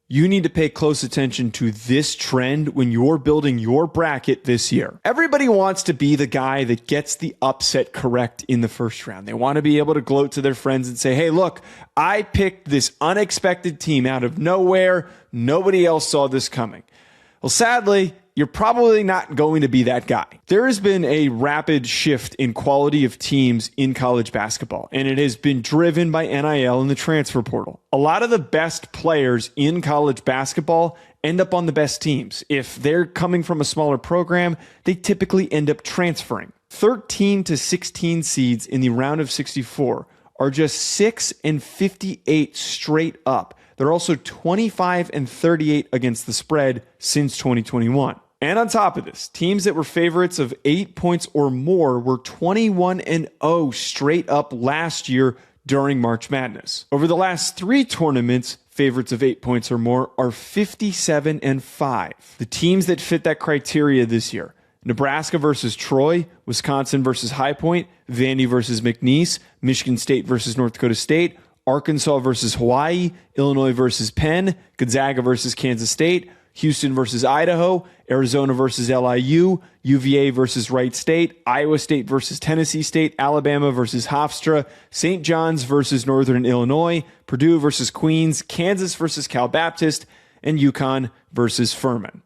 You need to pay close attention to this trend when you're building your bracket this year. Everybody wants to be the guy that gets the upset correct in the first round. They want to be able to gloat to their friends and say, hey, look, I picked this unexpected team out of nowhere. Nobody else saw this coming. Well, sadly, you're probably not going to be that guy. There has been a rapid shift in quality of teams in college basketball, and it has been driven by NIL and the transfer portal. A lot of the best players in college basketball end up on the best teams. If they're coming from a smaller program, they typically end up transferring. 13 to 16 seeds in the round of 64 are just 6 and 58 straight up. They're also 25 and 38 against the spread since 2021. And on top of this, teams that were favorites of 8 points or more were 21 and 0 straight up last year during March Madness. Over the last 3 tournaments, favorites of 8 points or more are 57 and 5. The teams that fit that criteria this year: Nebraska versus Troy, Wisconsin versus High Point, Vandy versus McNeese, Michigan State versus North Dakota State, Arkansas versus Hawaii, Illinois versus Penn, Gonzaga versus Kansas State, Houston versus Idaho, Arizona versus LIU, UVA versus Wright State, Iowa State versus Tennessee State, Alabama versus Hofstra, St. John's versus Northern Illinois, Purdue versus Queens, Kansas versus Cal Baptist, and UConn versus Furman.